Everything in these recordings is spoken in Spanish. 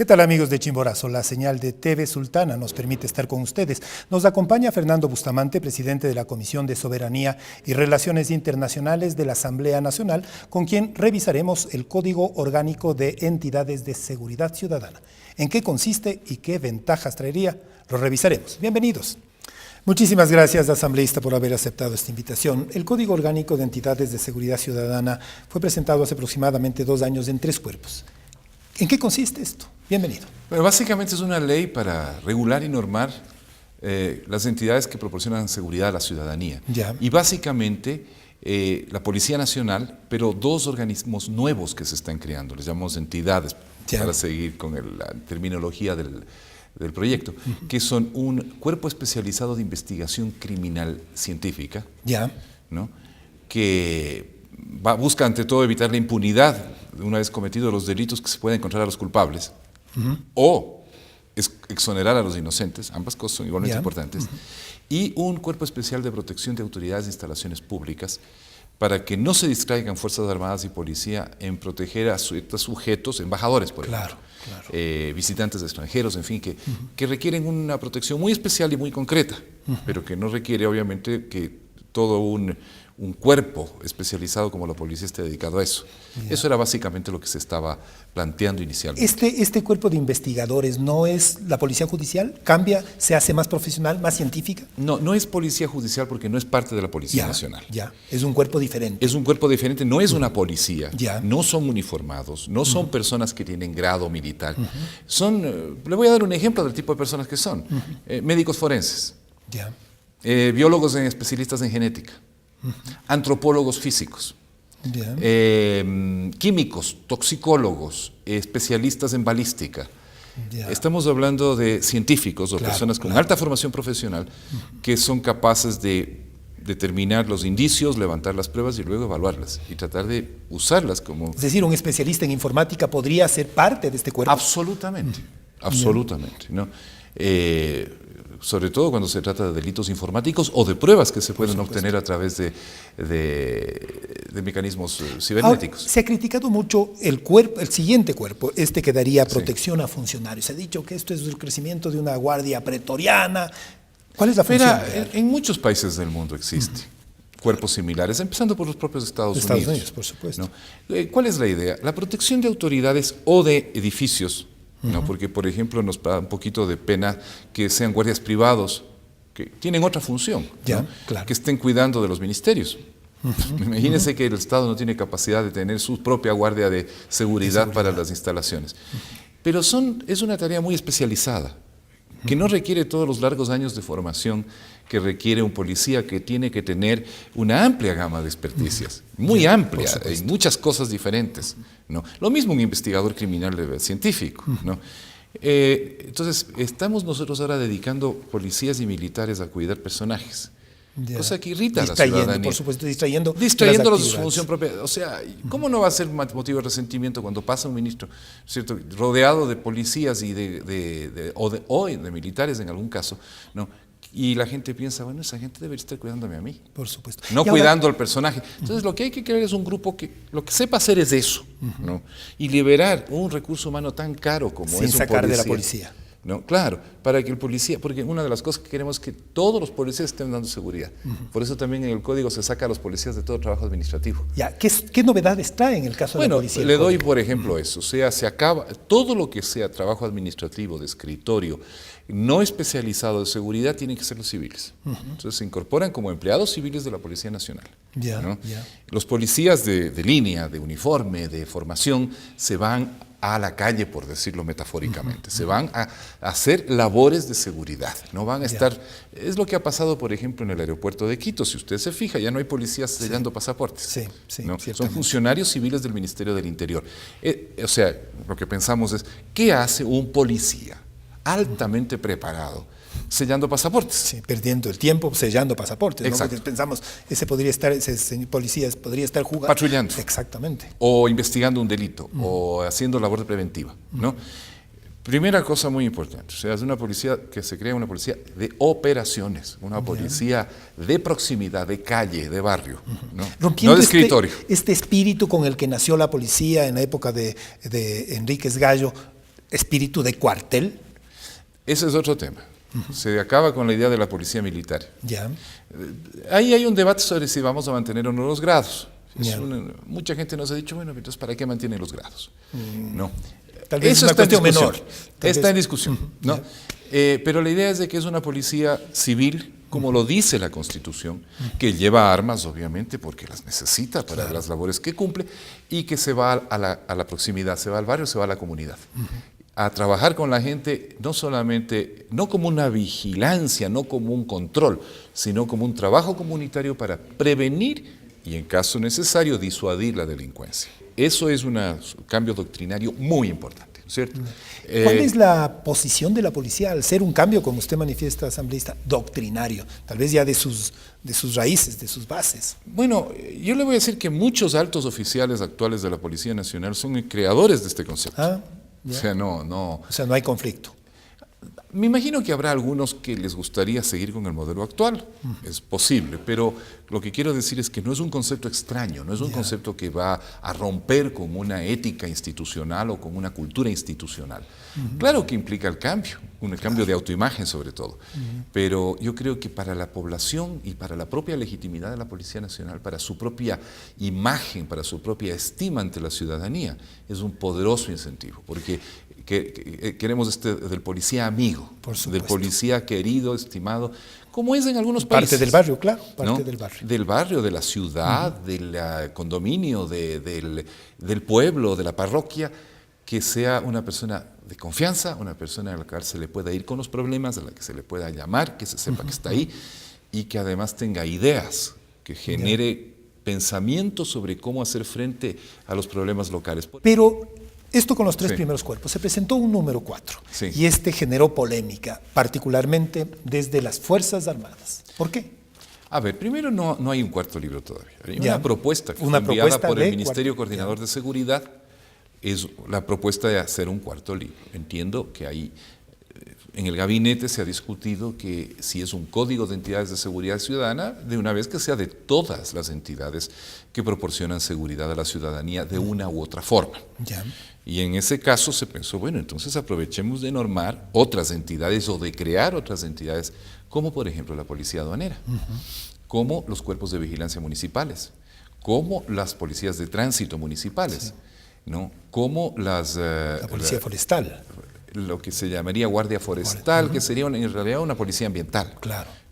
¿Qué tal, amigos de Chimborazo? La señal de TV Sultana nos permite estar con ustedes. Nos acompaña Fernando Bustamante, presidente de la Comisión de Soberanía y Relaciones Internacionales de la Asamblea Nacional, con quien revisaremos el Código Orgánico de Entidades de Seguridad Ciudadana. ¿En qué consiste y qué ventajas traería? Lo revisaremos. Bienvenidos. Muchísimas gracias, asambleísta, por haber aceptado esta invitación. El Código Orgánico de Entidades de Seguridad Ciudadana fue presentado hace aproximadamente 2 años en 3 cuerpos. ¿En qué consiste esto? Bienvenido. Bueno, básicamente es una ley para regular y normar las entidades que proporcionan seguridad a la ciudadanía. Ya. Y básicamente la Policía Nacional, pero 2 organismos nuevos que se están creando, les llamamos entidades, Ya. para seguir con la terminología del proyecto, que son un cuerpo especializado de investigación criminal científica, Ya. ¿no? Que busca ante todo evitar la impunidad una vez cometidos los delitos, que se pueda encontrar a los culpables, o exonerar a los inocentes. Ambas cosas son igualmente importantes. Y un cuerpo especial de protección de autoridades e instalaciones públicas, para que no se distraigan Fuerzas Armadas y Policía en proteger a ciertos sujetos, embajadores, por ejemplo, visitantes extranjeros, en fin, que requieren una protección muy especial y muy concreta, pero que no requiere, obviamente, que todo un cuerpo especializado como la policía esté dedicado a eso. Eso era básicamente lo que se estaba planteando inicialmente. ¿Este cuerpo de investigadores no es la policía judicial? ¿Cambia? ¿Se hace más profesional, más científica? No, no es policía judicial porque no es parte de la Policía Nacional. Ya, es un cuerpo diferente. Es un cuerpo diferente, no es una policía, Ya. no son uniformados, no son personas que tienen grado militar. Son, le voy a dar un ejemplo del tipo de personas que son. Médicos forenses, Ya. biólogos especialistas en genética, antropólogos físicos, Ya. químicos, toxicólogos, especialistas en balística. Ya. Estamos hablando de científicos o personas con alta formación profesional que son capaces de determinar los indicios, levantar las pruebas y luego evaluarlas y tratar de usarlas como... Es decir, un especialista en informática podría ser parte de este cuerpo. Absolutamente, absolutamente, ¿no? Sobre todo cuando se trata de delitos informáticos o de pruebas que se pueden obtener a través de mecanismos cibernéticos. Ahora, se ha criticado mucho el siguiente cuerpo, que daría protección a funcionarios. Se ha dicho que esto es el crecimiento de una guardia pretoriana. ¿Cuál es la función? En muchos países del mundo existe cuerpos similares, empezando por los propios Estados Unidos, por supuesto. ¿No? ¿Cuál es la idea? La protección de autoridades o de edificios, ¿no? Porque, por ejemplo, nos da un poquito de pena que sean guardias privados que tienen otra función, Ya, ¿no? claro. Que estén cuidando de los ministerios. Imagínense que el Estado no tiene capacidad de tener su propia guardia de seguridad para las instalaciones. Pero es una tarea muy especializada, que no requiere todos los largos años de formación que requiere un policía, que tiene que tener una amplia gama de experticias, muy amplia, en muchas cosas diferentes, ¿no? Lo mismo un investigador criminal científico, ¿no? Entonces, estamos nosotros ahora dedicando policías y militares a cuidar personajes, cosa que irrita a la ciudadanía. Por supuesto, distrayéndolos de su función propia. O sea, ¿cómo no va a ser motivo de resentimiento cuando pasa un ministro, ¿cierto?, rodeado de policías y o de militares en algún caso, ¿no? Y la gente piensa, bueno, esa gente debería estar cuidándome a mí. Por supuesto. No cuidando al personaje. Entonces, lo que hay que crear es un grupo que lo que sepa hacer es eso, ¿no? Y liberar un recurso humano tan caro como es un policía. Sin sacar de la policía. No, claro, para que el policía, porque una de las cosas que queremos es que todos los policías estén dando seguridad. Por eso también en el código se saca a los policías de todo trabajo administrativo. Ya, ¿qué novedades trae en el caso de la policía? Le doy, por ejemplo, eso. O sea, se acaba todo lo que sea trabajo administrativo, de escritorio, no especializado de seguridad, tienen que ser los civiles. Entonces se incorporan como empleados civiles de la Policía Nacional. Ya, ¿no? ya. Los policías de línea, de uniforme, de formación, se van a la calle, por decirlo metafóricamente. Se van a hacer labores de seguridad. No van a estar... Es lo que ha pasado, por ejemplo, en el aeropuerto de Quito. Si usted se fija, ya no hay policías sellando pasaportes. Sí, ¿no? Son funcionarios civiles del Ministerio del Interior. O sea, lo que pensamos es, ¿qué hace un policía altamente preparado sellando pasaportes? Sí, perdiendo el tiempo sellando pasaportes. Exacto. ¿No? Porque pensamos, ese policía podría estar jugando. Patrullando. Exactamente. O investigando un delito, o haciendo labor preventiva, ¿no? Primera cosa muy importante, o sea, es una policía que se crea una policía de operaciones, una policía de proximidad, de calle, de barrio, ¿no? Rompiendo no de escritorio. Este espíritu con el que nació la policía en la época de Enríquez Gallo, espíritu de cuartel. Ese es otro tema. Se acaba con la idea de la policía militar. Ya. Ahí hay un debate sobre si vamos a mantener o no los grados. Ya. Mucha gente nos ha dicho, bueno, entonces ¿para qué mantienen los grados? No. Tal vez Eso es una está en cuestión discusión. menor. Está en discusión, ¿no? Pero la idea es de que es una policía civil, como lo dice la Constitución, que lleva armas, obviamente, porque las necesita para las labores que cumple, y que se va a la proximidad, se va al barrio, se va a la comunidad. A trabajar con la gente, no solamente, no como una vigilancia, no como un control, sino como un trabajo comunitario para prevenir y, en caso necesario, disuadir la delincuencia. Eso es un cambio doctrinario muy importante, ¿cierto? ¿Cuál es la posición de la policía al ser un cambio, como usted manifiesta, asambleísta, doctrinario? Tal vez ya de sus raíces, de sus bases. Bueno, yo le voy a decir que muchos altos oficiales actuales de la Policía Nacional son creadores de este concepto. Ah, o sea, no. O sea, no hay conflicto. Me imagino que habrá algunos que les gustaría seguir con el modelo actual, es posible, pero lo que quiero decir es que no es un concepto extraño, no es un concepto que va a romper con una ética institucional o con una cultura institucional. Claro que implica el cambio, un cambio de autoimagen sobre todo, pero yo creo que para la población y para la propia legitimidad de la Policía Nacional, para su propia imagen, para su propia estima ante la ciudadanía, es un poderoso incentivo, porque queremos del policía amigo, del policía querido, estimado, como es en algunos países. Parte del barrio, claro, parte ¿no? del barrio. Del barrio, de la ciudad, del condominio, del pueblo, de la parroquia, que sea una persona de confianza, una persona a la cual se le pueda ir con los problemas, a la que se le pueda llamar, que se sepa que está ahí, y que además tenga ideas, que genere pensamientos sobre cómo hacer frente a los problemas locales. Pero esto con los tres primeros cuerpos. Se presentó un número 4 y este generó polémica, particularmente desde las Fuerzas Armadas. ¿Por qué? A ver, primero no hay un cuarto libro todavía. Hay una propuesta que fue enviada por el Ministerio Coordinador de Seguridad. Es la propuesta de hacer un cuarto libro. Entiendo que ahí en el gabinete se ha discutido que si es un código de entidades de seguridad ciudadana, de una vez que sea de todas las entidades que proporcionan seguridad a la ciudadanía de una u otra forma. Y en ese caso se pensó, bueno, entonces aprovechemos de normar otras entidades o de crear otras entidades, como por ejemplo la Policía Aduanera, como los cuerpos de vigilancia municipales, como las policías de tránsito municipales, ¿no? Como la Policía Forestal. Lo que se llamaría Guardia Forestal, que sería en realidad una policía ambiental,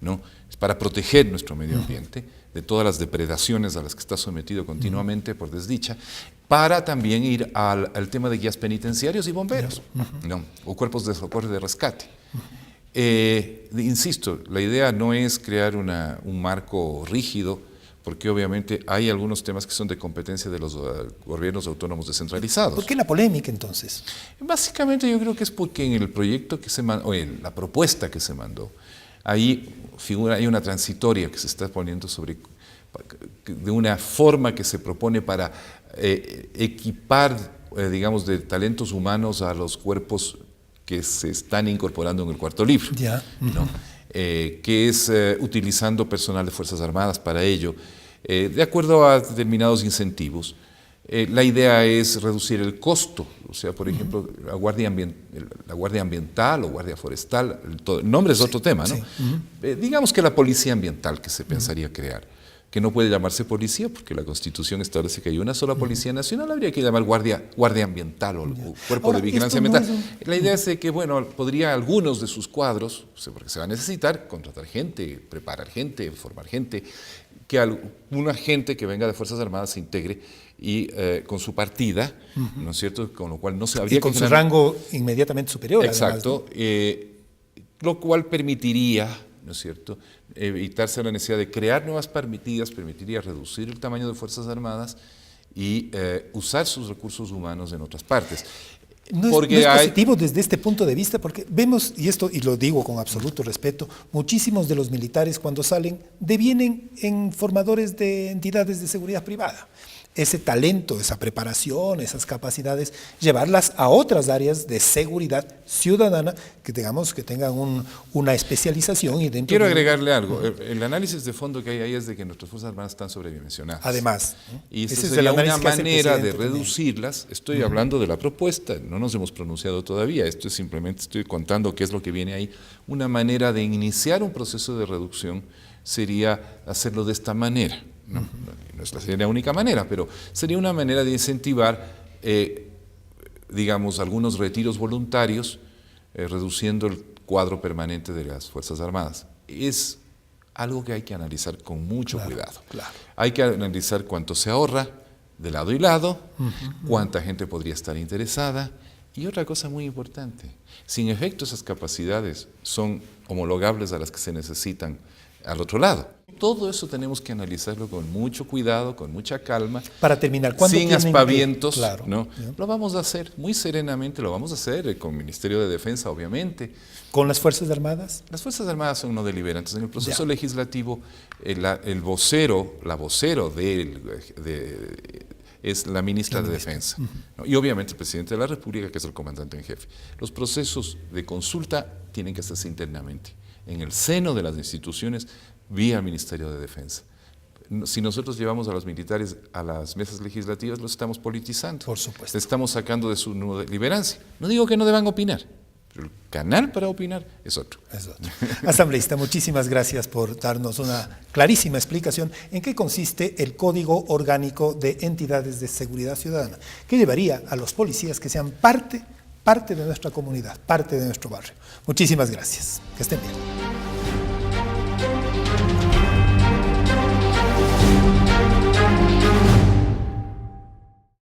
¿no? Es para proteger nuestro medio ambiente de todas las depredaciones a las que está sometido continuamente, por desdicha, para también ir al tema de guías penitenciarios y bomberos, ¿no? O cuerpos de socorro y de rescate. Insisto, la idea no es crear un marco rígido, porque obviamente hay algunos temas que son de competencia de los gobiernos autónomos descentralizados. ¿Por qué la polémica entonces? Básicamente yo creo que es porque en el proyecto que se mandó, o en la propuesta que se mandó, ahí hay una transitoria que se está poniendo de una forma que se propone para equipar, digamos, de talentos humanos a los cuerpos que se están incorporando en el cuarto libro, ¿no? Que es utilizando personal de Fuerzas Armadas para ello, de acuerdo a determinados incentivos. La idea es reducir el costo, o sea, por ejemplo, la Guardia Ambiental o Guardia Forestal, el nombre es otro tema, ¿no? Digamos que la Policía Ambiental que se pensaría crear, que no puede llamarse policía porque la Constitución establece que hay una sola Policía Nacional, habría que llamar Guardia Ambiental o Cuerpo de Vigilancia Ambiental. La idea es de que, bueno, podría algunos de sus cuadros, porque se va a necesitar, contratar gente, preparar gente, formar gente, que una gente que venga de Fuerzas Armadas se integre y con su partida, ¿no es cierto? Con lo cual no se habría y con su rango inmediatamente superior. Exacto, además, ¿no? Lo cual permitiría, ¿no es cierto?, evitarse la necesidad de crear nuevas partidas, permitiría reducir el tamaño de Fuerzas Armadas y usar sus recursos humanos en otras partes. No es positivo desde este punto de vista, porque vemos, y lo digo con absoluto respeto, muchísimos de los militares cuando salen devienen en formadores de entidades de seguridad privada. ese talento, esa preparación, esas capacidades, llevarlas a otras áreas de seguridad ciudadana que tengan una especialización. Y quiero agregarle algo. El análisis de fondo que hay ahí es de que nuestras Fuerzas Armadas están sobredimensionadas. Además, y esa sería una manera de reducirlas. Estoy hablando de la propuesta, no nos hemos pronunciado todavía, esto es simplemente estoy contando qué es lo que viene ahí. Una manera de iniciar un proceso de reducción sería hacerlo de esta manera. No sería la única manera, pero sería una manera de incentivar, digamos, algunos retiros voluntarios, reduciendo el cuadro permanente de las Fuerzas Armadas. Es algo que hay que analizar con mucho cuidado. Claro. Hay que analizar cuánto se ahorra de lado y lado, cuánta gente podría estar interesada. Y otra cosa muy importante, si en efecto esas capacidades son homologables a las que se necesitan al otro lado. Todo eso tenemos que analizarlo con mucho cuidado, con mucha calma. Para terminar, sin aspavientos, claro, ¿no? Lo vamos a hacer muy serenamente, lo vamos a hacer con el Ministerio de Defensa, obviamente. ¿Con las Fuerzas Armadas? Las Fuerzas Armadas son no deliberantes. En el proceso legislativo, el vocero, la vocero es la ministra de Defensa. ¿No? Y obviamente el presidente de la República, que es el comandante en jefe. Los procesos de consulta tienen que hacerse internamente, en el seno de las instituciones, vía Ministerio de Defensa. Si nosotros llevamos a los militares a las mesas legislativas, los estamos politizando. Por supuesto. Les estamos sacando de su no deliberancia. No digo que no deban opinar, pero el canal para opinar es otro. Asambleísta, muchísimas gracias por darnos una clarísima explicación en qué consiste el Código Orgánico de Entidades de Seguridad Ciudadana, que llevaría a los policías que sean parte de nuestra comunidad, parte de nuestro barrio. Muchísimas gracias. Que estén bien.